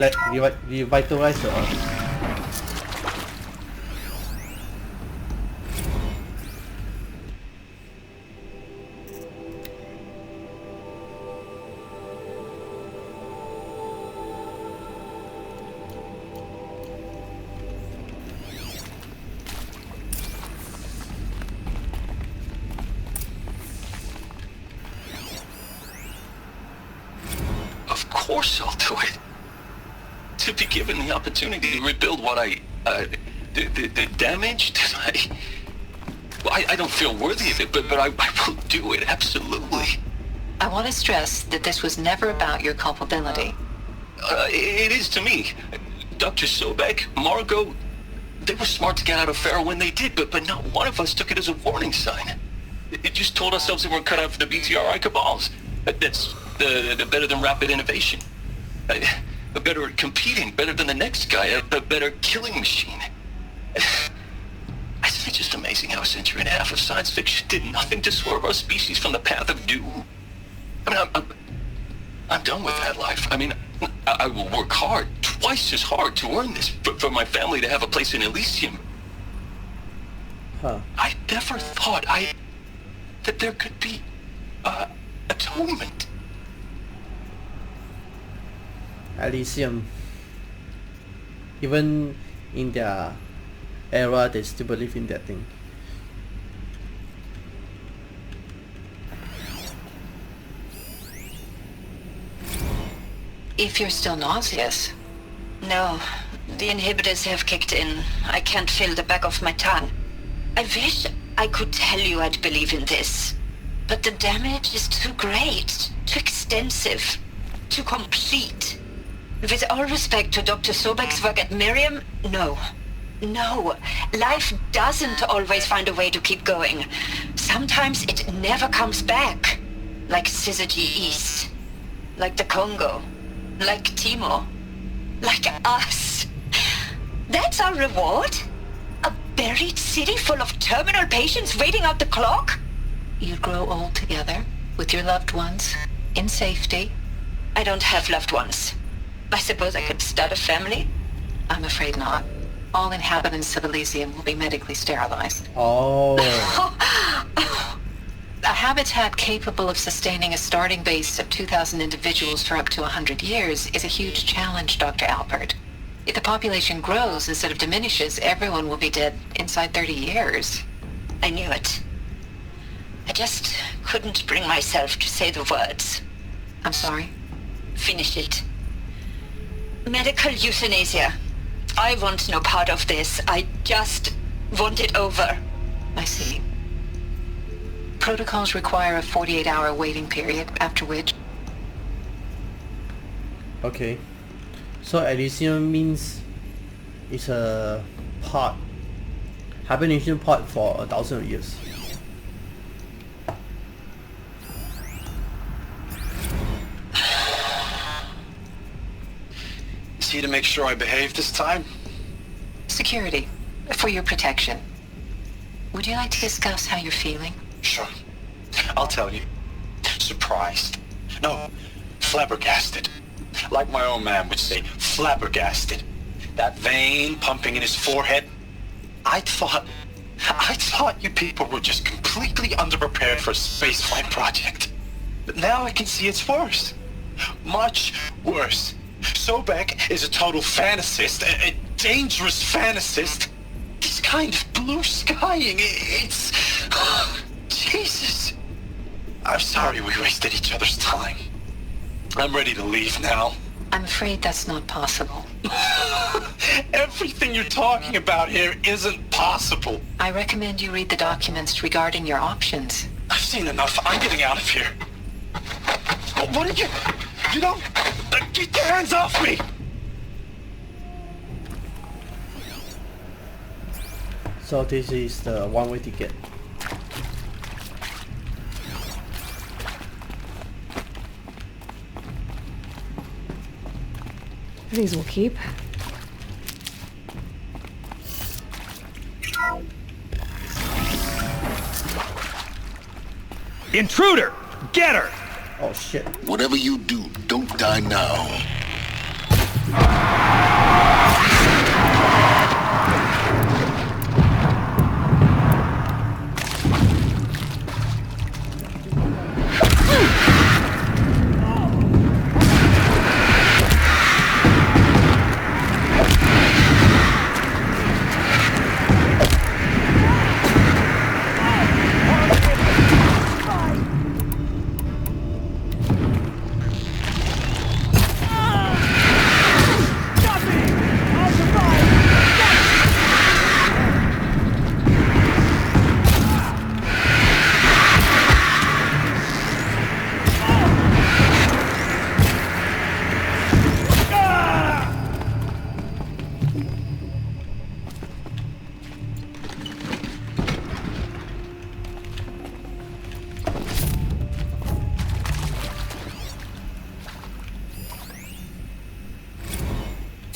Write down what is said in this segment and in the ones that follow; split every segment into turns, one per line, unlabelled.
Let revitalize the earth.
Of course I'll do it. To be given the opportunity to rebuild what the damage that I don't feel worthy of it, but I will do it, absolutely.
I want to stress that this was never about your culpability.
It is to me. Dr. Sobek, Margot, they were smart to get out of Pharaoh when they did, but not one of us took it as a warning sign. It just told ourselves that we're cut out for the BTRI cabals. That's the better than rapid innovation. Better at competing, better than the next guy, a better killing machine. It's just amazing how a century and a half of science fiction did nothing to swerve our species from the path of doom. I mean, I'm done with that life. I mean, I will work hard, twice as hard to earn this, for my family to have a place in Elysium.
Huh.
I never thought that there could be atonement.
Elysium. Even in their era, they still believe in that thing.
If you're still nauseous.
No, the inhibitors have kicked in. I can't feel the back of my tongue. I wish I could tell you I'd believe in this. But the damage is too great, too extensive, too complete. With all respect to Dr. Sobek's work at Miriam, no. No, life doesn't always find a way to keep going. Sometimes it never comes back. Like Syzygy East. Like the Congo. Like Timor. Like us. That's our reward? A buried city full of terminal patients waiting out the clock?
You'd grow old together, with your loved ones, in safety.
I don't have loved ones. I suppose I could start a family?
I'm afraid not. All inhabitants of Elysium will be medically sterilized.
Oh.
A habitat capable of sustaining a starting base of 2,000 individuals for up to 100 years is a huge challenge, Dr. Alpert. If the population grows instead of diminishes, everyone will be dead inside 30 years.
I knew it. I just couldn't bring myself to say the words.
I'm sorry?
Finish it. Medical euthanasia. I want no part of this. I just want it over.
I see. Protocols require a 48-hour waiting period, after which...
Okay. So Elysium means it's a part, hibernation part for 1,000 years.
Is he to make sure I behave this time?
Security. For your protection. Would you like to discuss how you're feeling?
Sure. I'll tell you. Surprised. No, flabbergasted. Like my own man would say, flabbergasted. That vein pumping in his forehead. I thought you people were just completely underprepared for a spaceflight project. But now I can see it's worse. Much worse. Sobek is a total fantasist, a dangerous fantasist. This kind of blue skying, it's... Jesus. I'm sorry we wasted each other's time. I'm ready to leave now.
I'm afraid that's not possible.
Everything you're talking about here isn't possible.
I recommend you read the documents regarding your options.
I've seen enough. I'm getting out of here. What did you... You don't... Get your hands off me!
So this is the one-way ticket.
These will keep.
Intruder! Get her!
Oh shit.
Whatever you do, don't die now.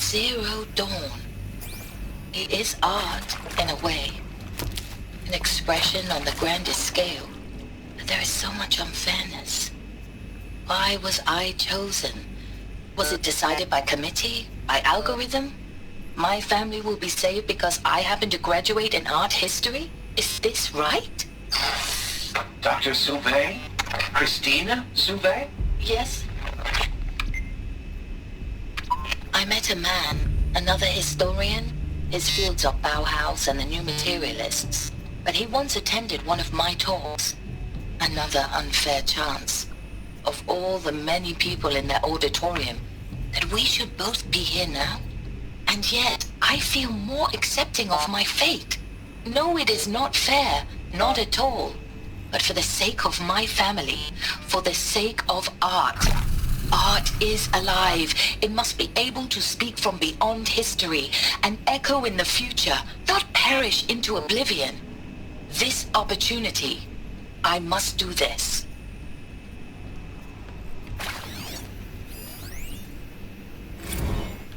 Zero Dawn. It is art, in a way. An expression on the grandest scale. But there is so much unfairness. Why was I chosen? Was it decided by committee? By algorithm? My family will be saved because I happen to graduate in art history? Is this right?
Dr. Sauvé? Christina Sauvé?
Yes. I met a man, another historian. His fields are Bauhaus and the New Materialists. But he once attended one of my talks. Another unfair chance. Of all the many people in that auditorium, that we should both be here now. And yet, I feel more accepting of my fate. No, it is not fair, not at all. But for the sake of my family, for the sake of art. Art is alive. It must be able to speak from beyond history and echo in the future, not perish into oblivion. This opportunity, I must do this.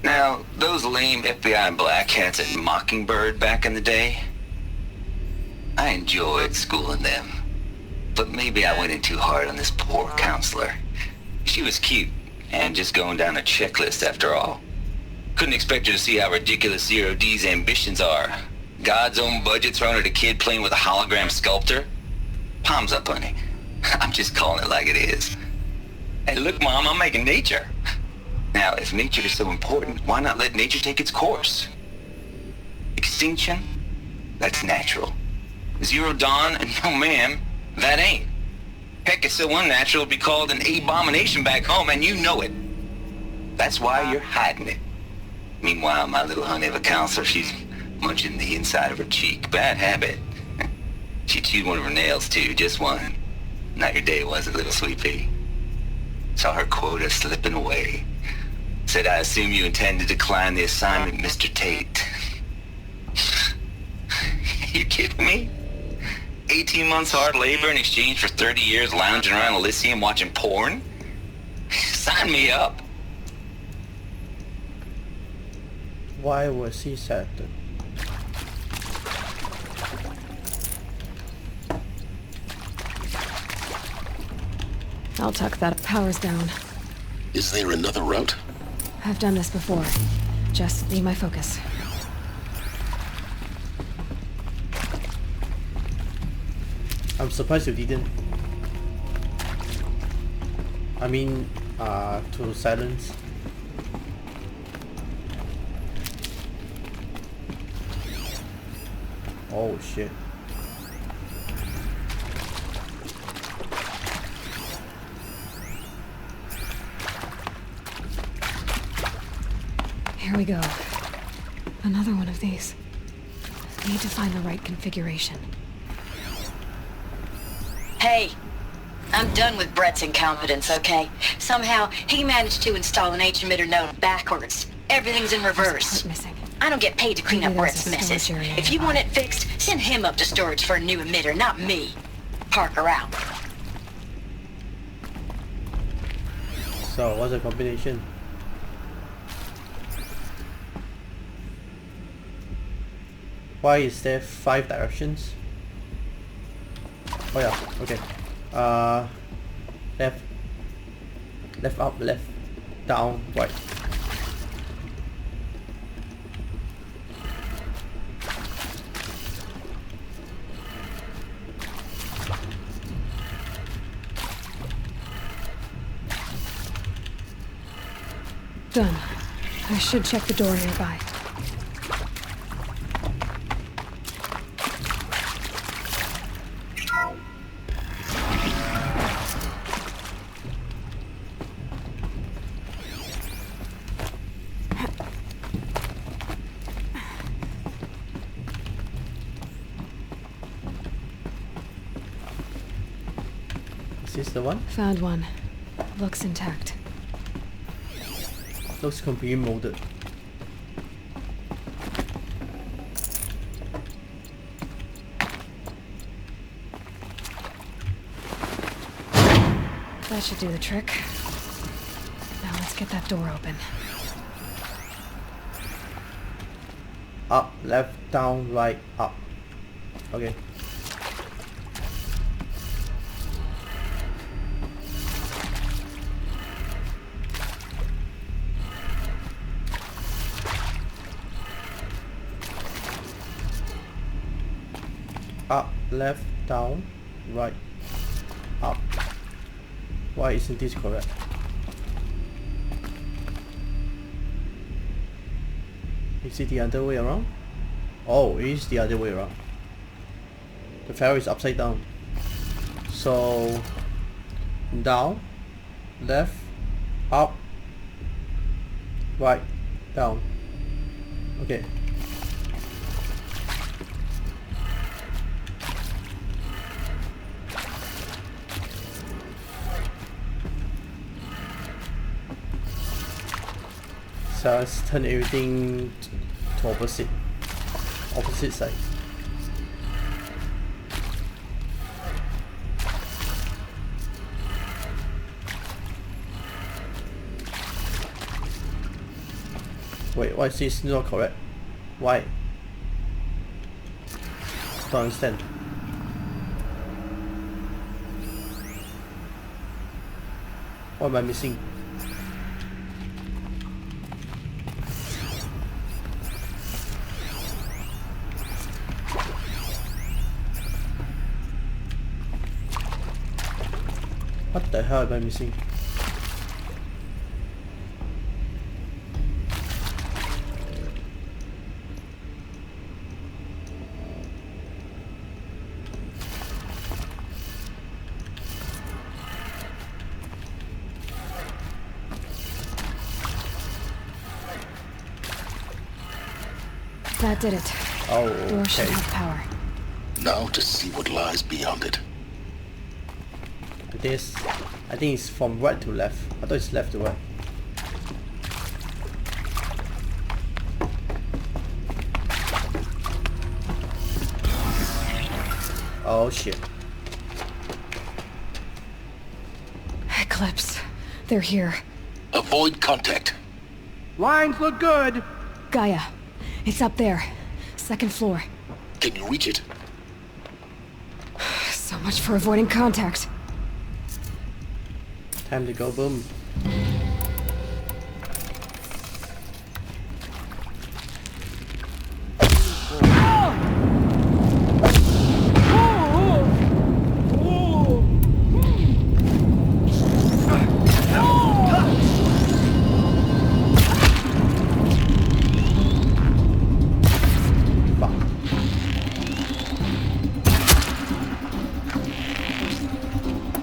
Now, those lame FBI black hats at Mockingbird back in the day, I enjoyed schooling them. But maybe I went in too hard on this poor counselor. She was cute, and just going down a checklist after all. Couldn't expect her to see how ridiculous Zero D's ambitions are. God's own budget thrown at a kid playing with a hologram sculptor? Palms up, honey. I'm just calling it like it is. Hey, look, Mom, I'm making nature. Now, if nature is so important, why not let nature take its course? Extinction? That's natural. Zero Dawn? No, ma'am, that ain't. Heck, it's so unnatural it'd be called an abomination back home, and you know it. That's why you're hiding it. Meanwhile, my little honey of a counselor, she's munching the inside of her cheek. Bad habit. She chewed one of her nails, too, just one. Not your day, was it, little sweet pea? Saw her quota slipping away. Said, I assume you intend to decline the assignment, Mr. Tate. You kidding me? 18 months hard labor in exchange for 30 years lounging around Elysium watching porn? Sign me up.
Why was he sad?
I'll tuck that. Power's down.
Is there another route?
I've done this before. Just be my focus.
I'm surprised you didn't. I mean, to silence. Oh shit.
Here we go. Another one of these. Need to find the right configuration.
Hey, I'm done with Brett's incompetence, okay? Somehow, he managed to install an H-emitter node backwards. Everything's in reverse.
Part missing.
I don't get paid to clean
Maybe
up
there's
Brett's
a
messes.
storage area
If you want
nearby.
it fixed, send him up to storage for a new emitter, not me. Parker out.
So what's the combination? Why is there 5 directions? Oh yeah, okay. Left, left up, left down, right.
Done. I should check the door nearby.
Is this the one?
Found one. Looks intact.
Looks completely molded.
That should do the trick. Now let's get that door open.
up, left, down, right, up. Okay. Up, left, down, right, up. Why isn't this correct? Is it the other way around? Oh, it is the other way around. The ferry is upside down. So, down, left, up, right, down. Okay. So let's turn everything to opposite side. Wait, why is this not correct? Why? Don't understand. What am I missing? What the hell am I missing?
That did it.
Oh,
Door should
okay.
have power.
Now to see what lies beyond it.
This, I think it's from right to left. I thought it's left to right. Oh shit.
Eclipse. They're here.
Avoid contact.
Lines look good.
Gaia. It's up there. Second floor.
Can you reach it?
So much for avoiding contact.
Time to go boom.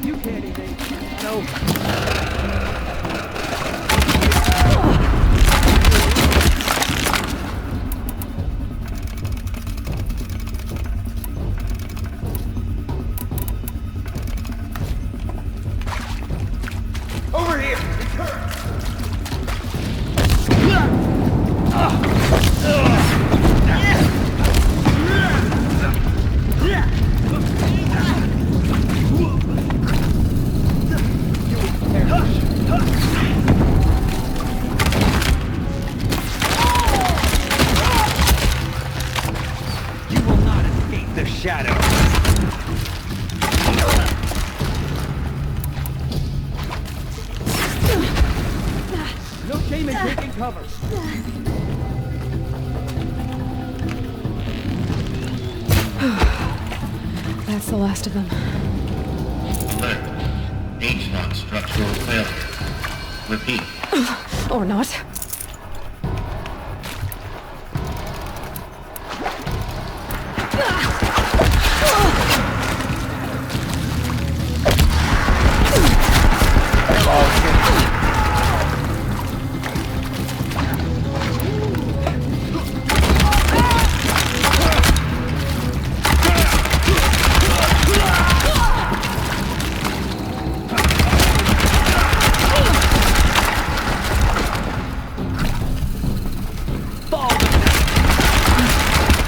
You can't even. No. Over here! Return! You will not escape the shadow. No shame in taking cover.
That's the last of them.
Alert. HVAC structural failure. Repeat.
Or not.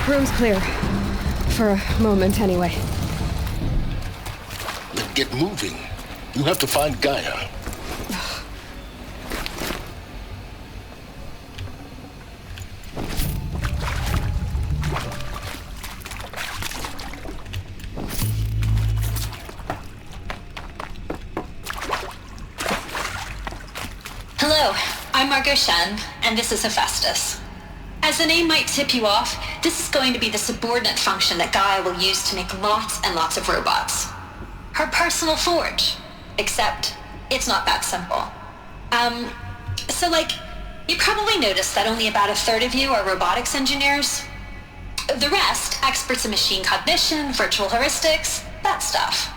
Room's clear. For a moment, anyway.
Then get moving. You have to find Gaia.
I'm Margot Shen, and this is Hephaestus. As the name might tip you off, this is going to be the subordinate function that Gaia will use to make lots and lots of robots. Her personal forge. Except, it's not that simple. So you probably noticed that only about a third of you are robotics engineers. The rest, experts in machine cognition, virtual heuristics, that stuff.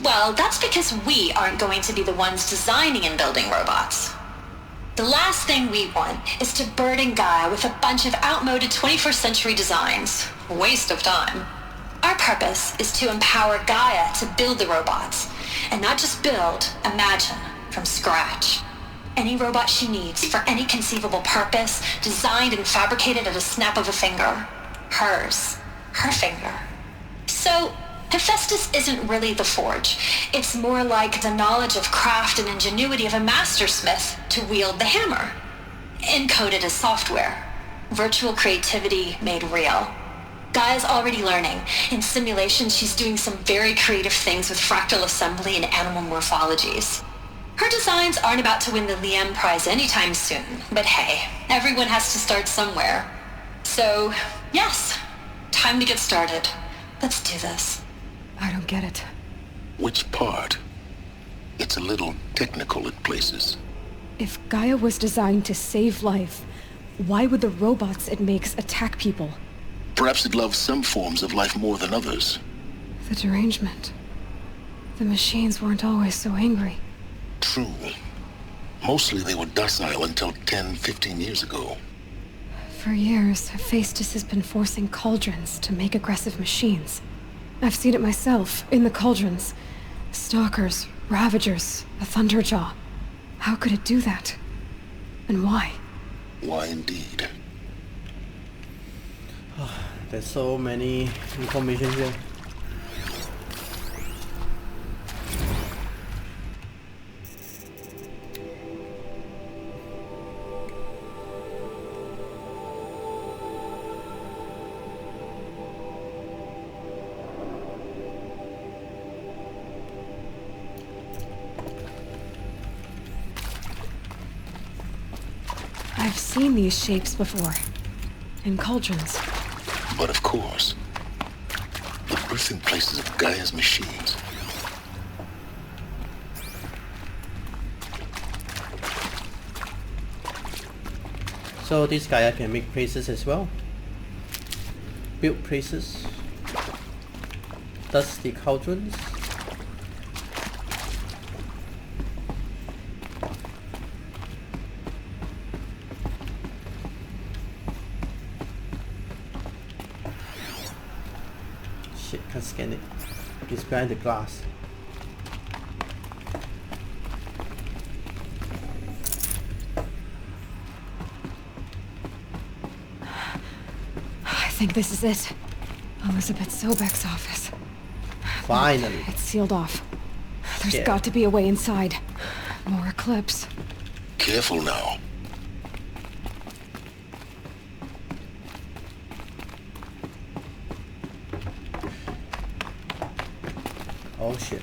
Well, that's because we aren't going to be the ones designing and building robots. The last thing we want is to burden Gaia with a bunch of outmoded 21st century designs. Waste of time. Our purpose is to empower Gaia to build the robots, and not just build, imagine, from scratch. Any robot she needs for any conceivable purpose, designed and fabricated at a snap of a finger. Hers. Her finger. So, Hephaestus isn't really the forge. It's more like the knowledge of craft and ingenuity of a mastersmith to wield the hammer. Encoded as software. Virtual creativity made real. Gaia's already learning. In simulation, she's doing some very creative things with fractal assembly and animal morphologies. Her designs aren't about to win the Liam Prize anytime soon, but hey, everyone has to start somewhere. So, yes, time to get started. Let's do this.
I don't get it.
Which part? It's a little technical at places.
If Gaia was designed to save life, why would the robots it makes attack people?
Perhaps it loves some forms of life more than others.
The derangement. The machines weren't always so angry.
True. Mostly they were docile until 10, 15 years ago.
For years, Hephaestus has been forcing cauldrons to make aggressive machines. I've seen it myself, in the cauldrons. Stalkers, Ravagers, a Thunderjaw. How could it do that? And why?
Why indeed?
There's so many information here.
I've seen these shapes before. In cauldrons.
But of course, the birthing places of Gaia's machines.
So this Gaia can make places as well. Build places. Does the cauldrons. Shit, can't scan it. It's behind the glass.
I think this is it. Elizabeth Sobek's office.
Finally.
It's sealed off. There's
Yeah.
got to be a way inside. More Eclipse.
Careful now.
Oh shit.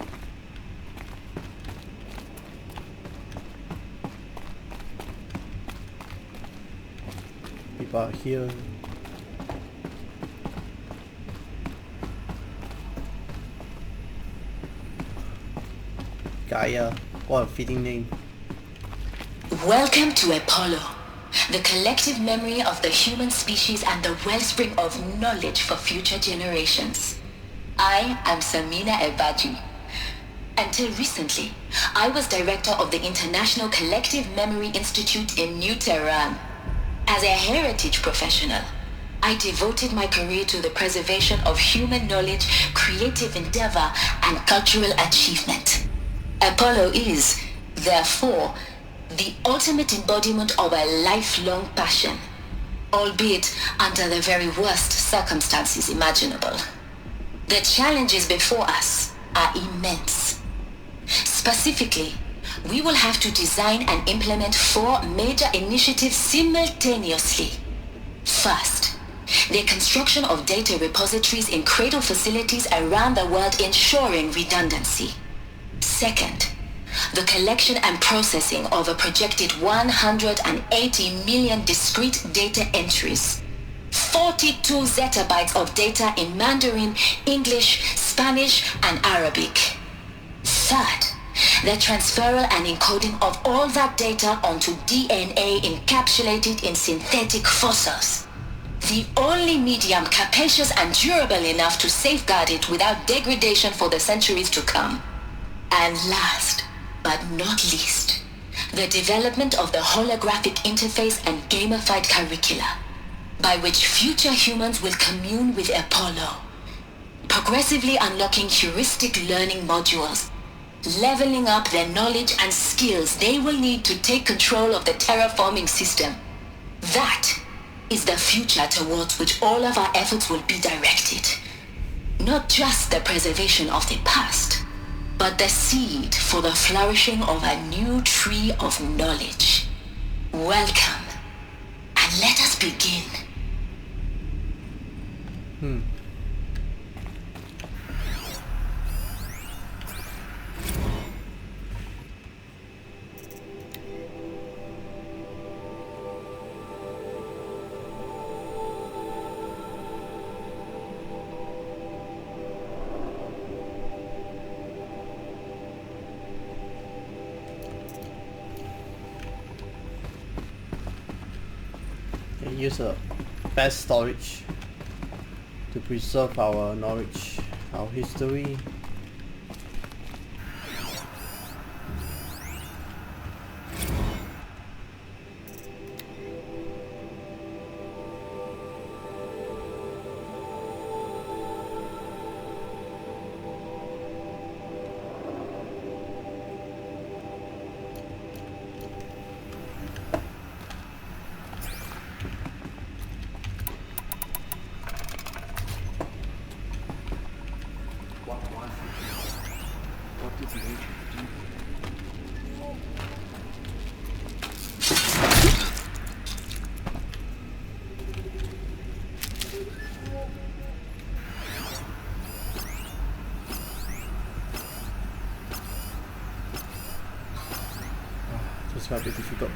People are here. Gaia, what a fitting name.
Welcome to Apollo, the collective memory of the human species and the wellspring of knowledge for future generations. I am Samina Ebaji. Until recently, I was director of the International Collective Memory Institute in New Tehran. As a heritage professional, I devoted my career to the preservation of human knowledge, creative endeavor, and cultural achievement. Apollo is, therefore, the ultimate embodiment of a lifelong passion, albeit under the very worst circumstances imaginable. The challenges before us are immense. Specifically, we will have to design and implement 4 major initiatives simultaneously. First, the construction of data repositories in cradle facilities around the world ensuring redundancy. Second, the collection and processing of a projected 180 million discrete data entries, 42 zettabytes of data in Mandarin, English, Spanish, and Arabic. Third, the transferal and encoding of all that data onto DNA encapsulated in synthetic fossils. The only medium capacious and durable enough to safeguard it without degradation for the centuries to come. And last, but not least, the development of the holographic interface and gamified curricula, by which future humans will commune with Apollo, progressively unlocking heuristic learning modules, leveling up their knowledge and skills they will need to take control of the terraforming system. That is the future towards which all of our efforts will be directed. Not just the preservation of the past, but the seed for the flourishing of a new tree of knowledge. Welcome, and let us begin.
Use a fast storage to preserve our knowledge, our history. It's gonna be difficult.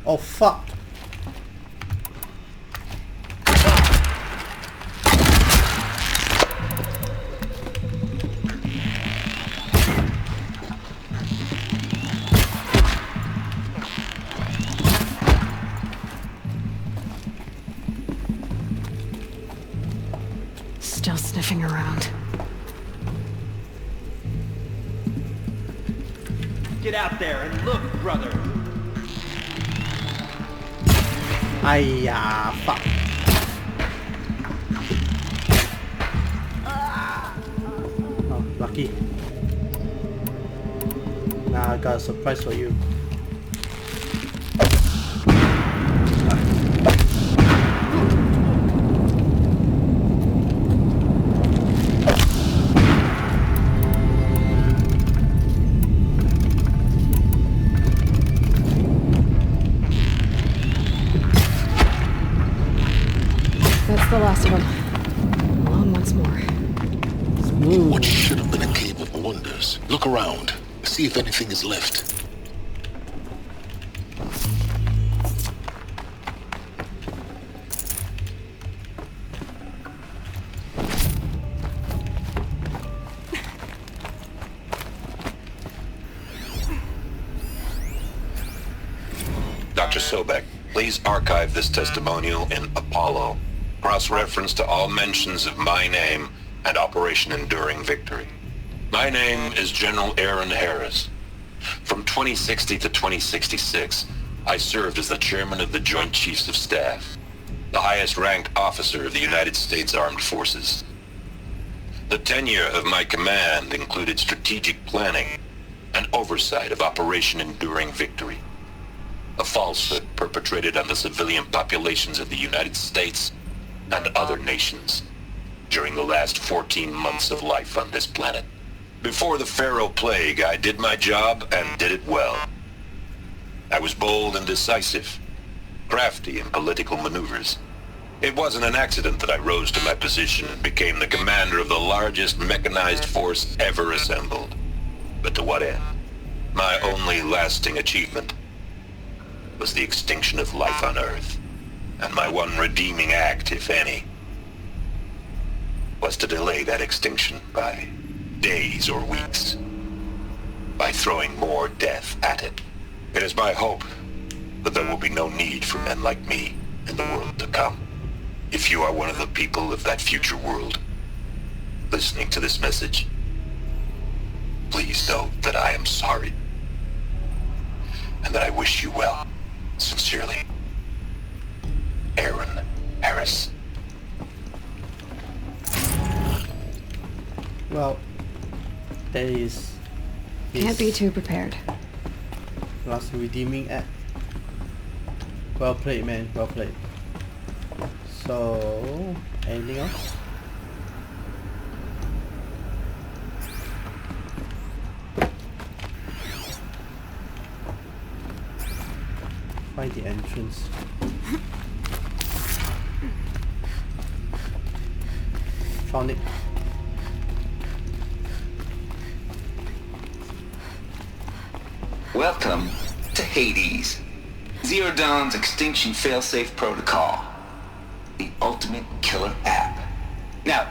Oh fuck.
Still sniffing around.
Get out there and look, brother.
Aiyah, fuck. Oh, lucky. Nah, I got a surprise for you.
That's the last one. On once more.
What should have been a cave of wonders. Look around. See if anything is left.
Dr. Sobek, please archive this testimonial in Apollo. Cross-reference to all mentions of my name and Operation Enduring Victory. My name is General Aaron Harris. From 2060 to 2066, I served as the chairman of the Joint Chiefs of Staff, the highest-ranked officer of the United States Armed Forces. The tenure of my command included strategic planning and oversight of Operation Enduring Victory. A falsehood perpetrated on the civilian populations of the United States and other nations during the last 14 months of life on this planet. Before the Pharaoh Plague, I did my job and did it well. I was bold and decisive, crafty in political maneuvers. It wasn't an accident that I rose to my position and became the commander of the largest mechanized force ever assembled. But to what end? My only lasting achievement was the extinction of life on Earth. And my one redeeming act, if any, was to delay that extinction by days or weeks, by throwing more death at it. It is my hope that there will be no need for men like me in the world to come. If you are one of the people of that future world listening to this message, please know that I am sorry and that I wish you well. Sincerely, Aaron Harris.
Well, that is
Can't be too prepared.
last redeeming act. Well played, man. Well played. So, anything else? Find the entrance. Found it.
Welcome to Hades, Zero Dawn's extinction failsafe protocol, the ultimate killer app. Now,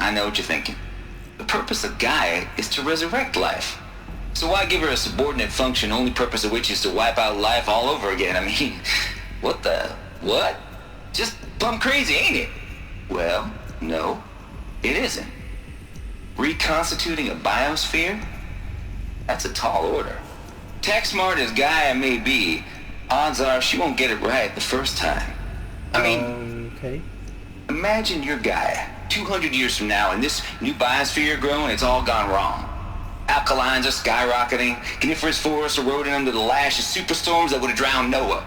I know what you're thinking. The purpose of Gaia is to resurrect life. So why give her a subordinate function, only purpose of which is to wipe out life all over again? I mean, what? Just plumb crazy, ain't it? Well, no, it isn't. Reconstituting a biosphere? That's a tall order. Tech smart as Gaia may be, odds are she won't get it right the first time. I mean,
okay.
Imagine you're Gaia, 200 years from now, and this new biosphere you're growing, it's all gone wrong. Alkalines are skyrocketing, coniferous forests eroding under the lash of superstorms that would have drowned Noah.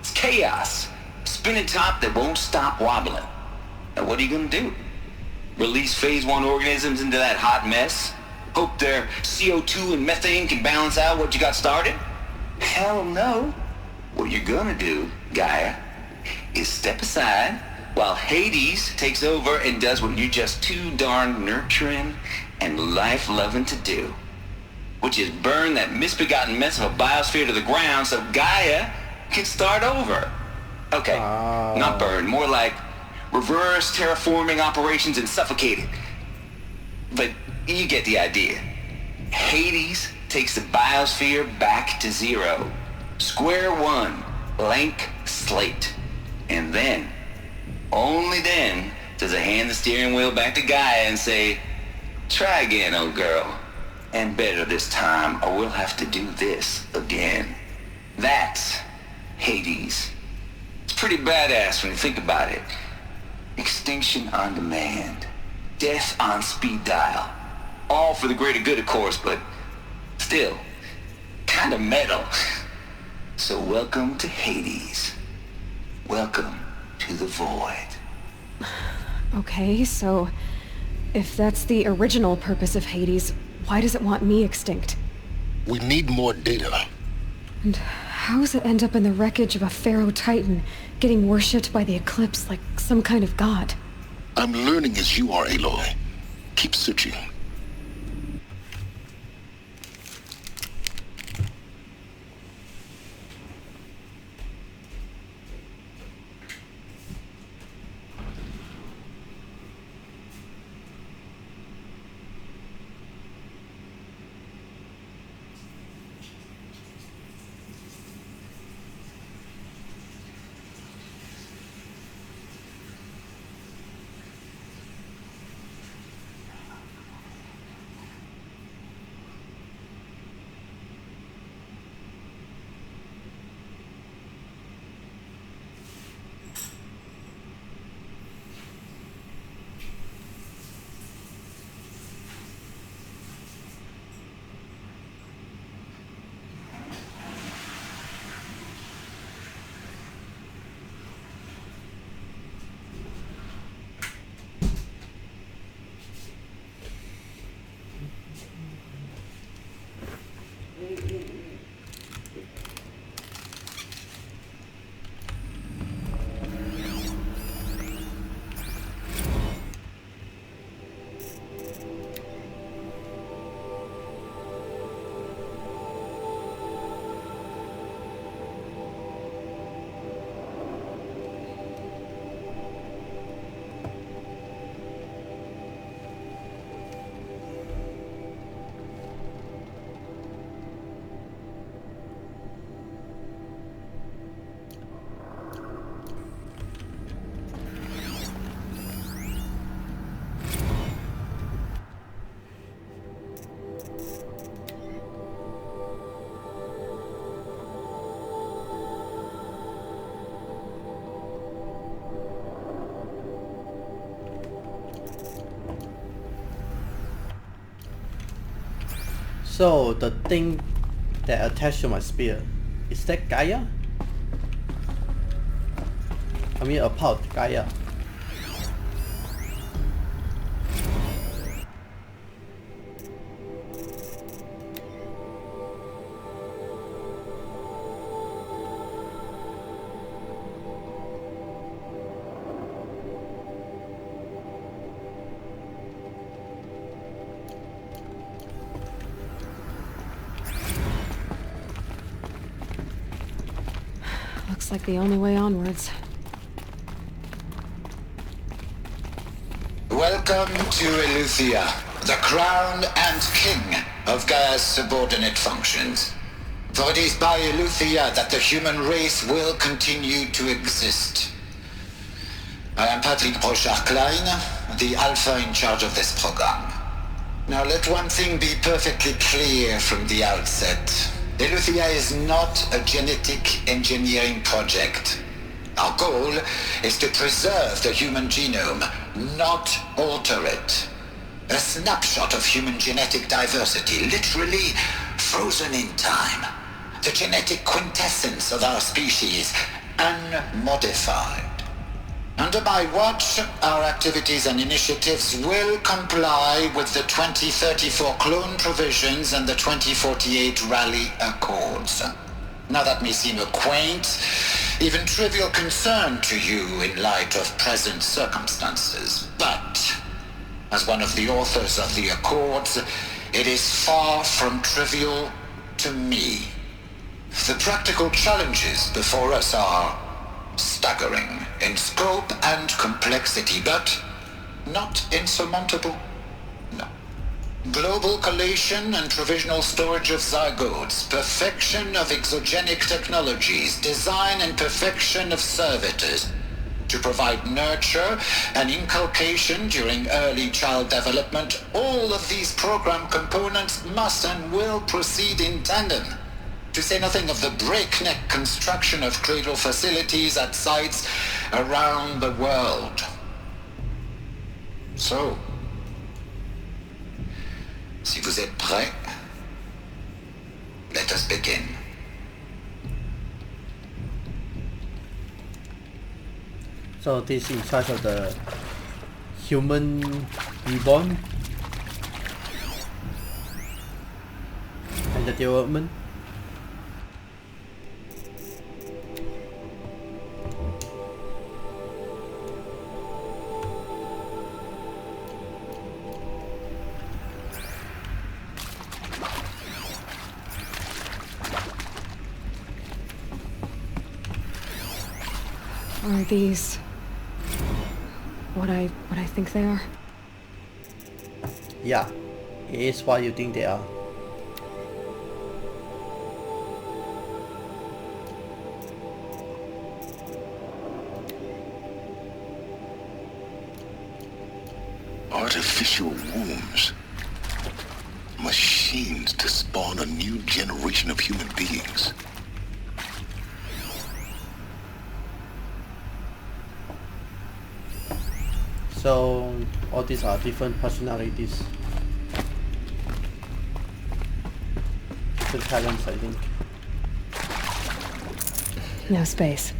It's chaos, spinning top that won't stop wobbling. Now what are you gonna do? Release phase 1 organisms into that hot mess? Hope their CO2 and methane can balance out what you got started? Hell no. What you're gonna do, Gaia, is step aside while Hades takes over and does what you're just too darn nurturing and life-loving to do, which is burn that misbegotten mess of a biosphere to the ground so Gaia can start over. Okay, not burn, more like reverse terraforming operations and suffocate it. But you get the idea. Hades takes the biosphere back to zero. Square one, blank slate. And then, only then, does it hand the steering wheel back to Gaia and say, try again, old girl. And better this time, or we'll have to do this again. That's Hades. It's pretty badass when you think about it. Extinction on demand. Death on speed dial. All for the greater good, of course, but still, kind of metal. So welcome to Hades. Welcome to the void.
Okay, so if that's the original purpose of Hades, why does it want me extinct?
We need more data.
And how does it end up in the wreckage of a Pharaoh Titan, getting worshipped by the Eclipse like some kind of god?
I'm learning as you are, Aloy. Keep searching.
So the thing that attached to my spear, is that Gaia? I mean a part of Gaia.
Looks like the only way onwards.
Welcome to Eleuthia, the crown and king of Gaia's subordinate functions. For it is by Eleuthia that the human race will continue to exist. I am Patrick Brochard-Klein, the alpha in charge of this program. Now let one thing be perfectly clear from the outset. Eleuthia is not a genetic engineering project. Our goal is to preserve the human genome, not alter it. A snapshot of human genetic diversity, literally frozen in time. The genetic quintessence of our species, unmodified. Under my watch, our activities and initiatives will comply with the 2034 clone provisions and the 2048 Rally Accords. Now that may seem a quaint, even trivial concern to you in light of present circumstances, but as one of the authors of the Accords, it is far from trivial to me. The practical challenges before us are staggering in scope and complexity, but not insurmountable. No. Global collation and provisional storage of zygotes, perfection of exogenic technologies, design and perfection of servitors to provide nurture and inculcation during early child development. All of these program components must and will proceed in tandem. To say nothing of the breakneck construction of cradle facilities at sites around the world. So, si vous êtes prêts, let us begin.
So this is in charge of the human reborn and the development.
Are these what I think they are?
Yeah, it is what you think they are.
Artificial wombs. Machines to spawn a new generation of human beings.
So all these are different personalities, different talents, I think.
No space.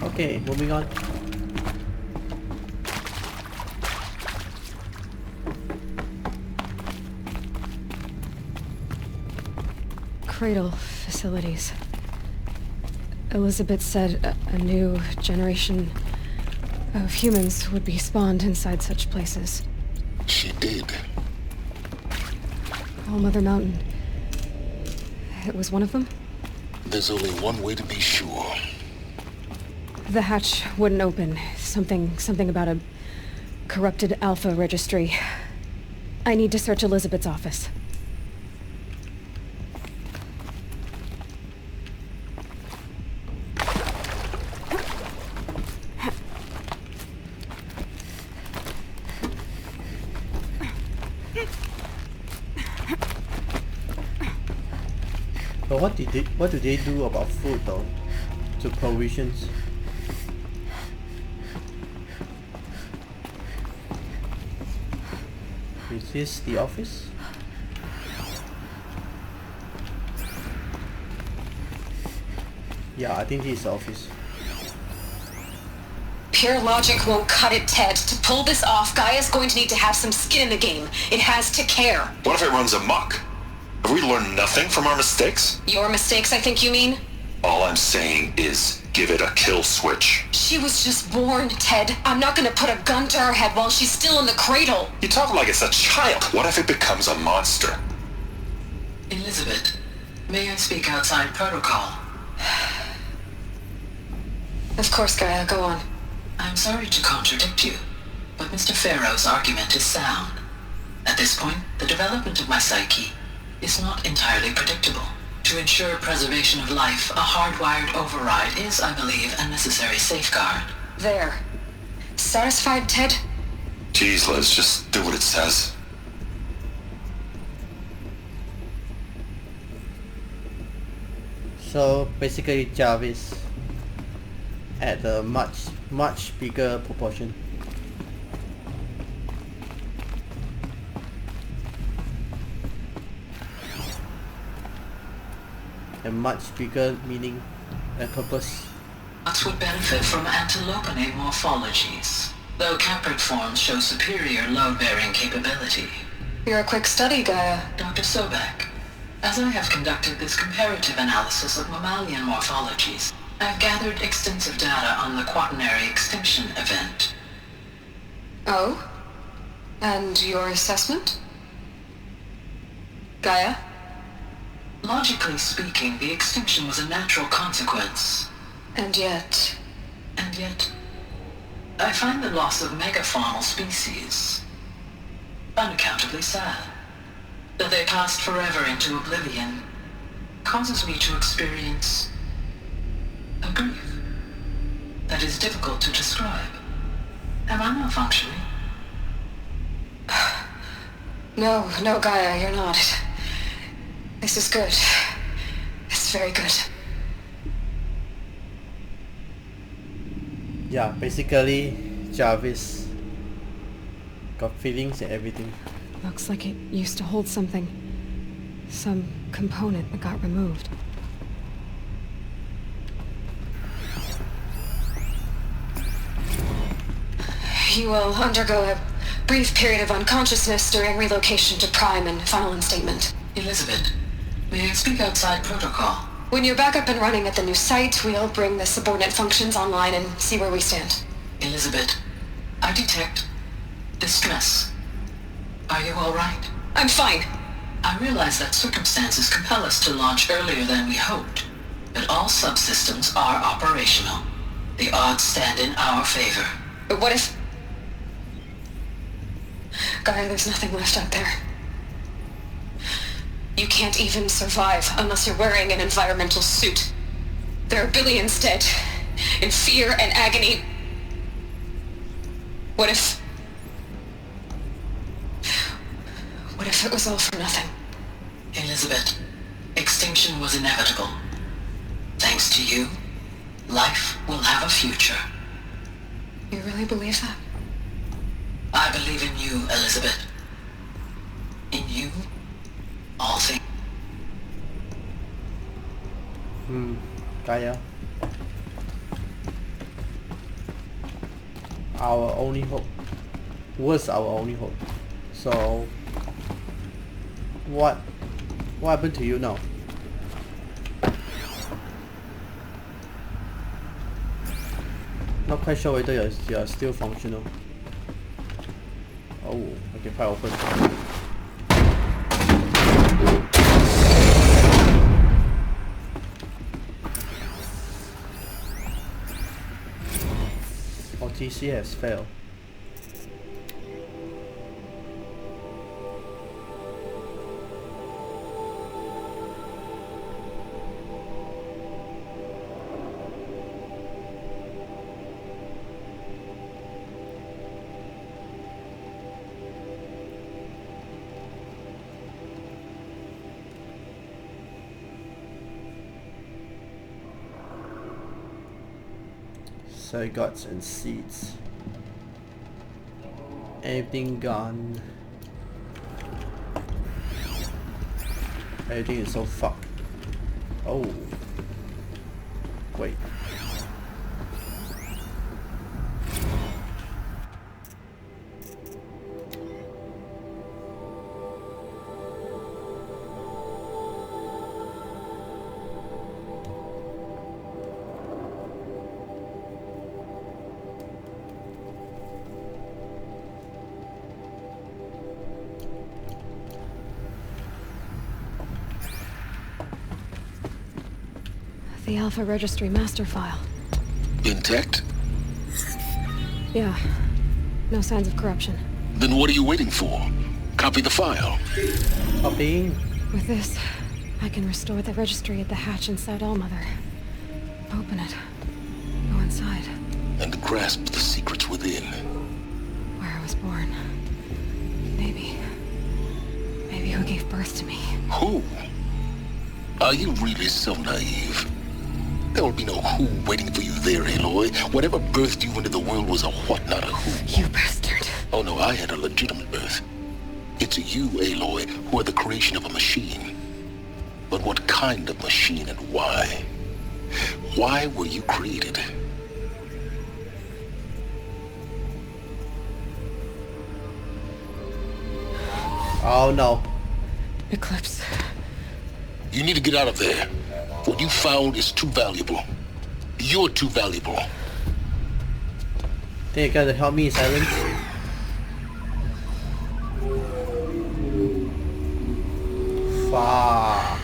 Okay, moving on.
Cradle facilities. Elizabeth said a new generation of humans would be spawned inside such places.
She did.
All Mother Mountain. It was one of them?
There's only one way to be sure.
The hatch wouldn't open. Something about a corrupted Alpha registry. I need to search Elizabeth's office.
But what do they do about food though? To provisions? Is this the office? Yeah, I think this is the office.
Pure logic won't cut it, Ted. To pull this off, Gaia's going to need to have some skin in the game. It has to care.
What if it runs amok? Have we learned nothing from our mistakes?
Your mistakes, I think you mean?
All I'm saying is give it a kill switch.
She was just born, Ted. I'm not gonna put a gun to her head while she's still in the cradle.
You talk like it's a child. What if it becomes a monster?
Elizabeth, may I speak outside protocol?
Of course, Gaia, go on.
I'm sorry to contradict you, but Mr. Farrow's argument is sound. At this point, the development of my psyche is not entirely predictable. To ensure preservation of life, a hardwired override is, I believe, a necessary safeguard.
There. Satisfied, Ted?
Jeez, Liz, just do what it says.
So basically Jarvis at a much bigger proportion. A much bigger meaning and purpose.
Lots would benefit from antilopinae morphologies, though caprid forms show superior load-bearing capability.
You're a quick study, Gaia.
Dr. Sobek, as I have conducted this comparative analysis of mammalian morphologies, I've gathered extensive data on the quaternary extinction event.
Oh? And your assessment? Gaia?
Logically speaking, the extinction was a natural consequence.
And yet,
I find the loss of megafaunal species unaccountably sad. That they passed forever into oblivion causes me to experience a grief that is difficult to describe. Am I malfunctioning?
No, Gaia, you're not. This is good. It's very good.
Yeah, basically Jarvis got feelings and everything.
Looks like it used to hold something. Some component that got removed. You will undergo a brief period of unconsciousness during relocation to Prime and final instatement.
Elizabeth, may I speak outside protocol?
When you're back up and running at the new site, we'll bring the subordinate functions online and see where we stand.
Elizabeth, I detect distress. Are you all right?
I'm fine.
I realize that circumstances compel us to launch earlier than we hoped, but all subsystems are operational. The odds stand in our favor.
But what if... Gaia, there's nothing left out there. You can't even survive unless you're wearing an environmental suit. There are billions dead, in fear and agony. What if it was all for nothing?
Elizabeth, extinction was inevitable. Thanks to you, life will have a future.
You really believe that?
I believe in you, Elizabeth. In you, all things.
Gaia. Our only hope. Was our only hope. So what happened to you now? Not quite sure whether you're still functional. Oh, okay, fire open. OTC has failed. Circuits and seats. Everything gone. Everything is so fucked. Oh. Wait.
The Alpha Registry master file.
Intact?
Yeah. No signs of corruption.
Then what are you waiting for? Copy the file.
Copying.
With this, I can restore the registry at the hatch inside Allmother. Open it. Go inside.
And grasp the secrets within.
Where I was born. Maybe who gave birth to me.
Who? Are you really so naive? There will be no who waiting for you there, Aloy. Whatever birthed you into the world was a what, not a who.
You bastard.
Oh no, I had a legitimate birth. It's you, Aloy, who are the creation of a machine. But what kind of machine and why? Why were you created?
Oh no.
Eclipse.
You need to get out of there. What you found is too valuable. You're too valuable.
Think you gotta help me, Silence? Fuck.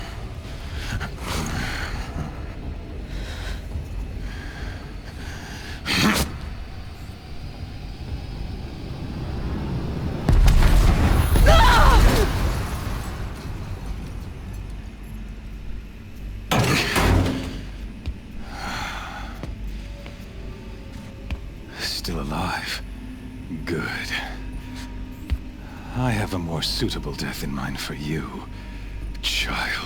Still alive. Good. I have a more suitable death in mind for you, child.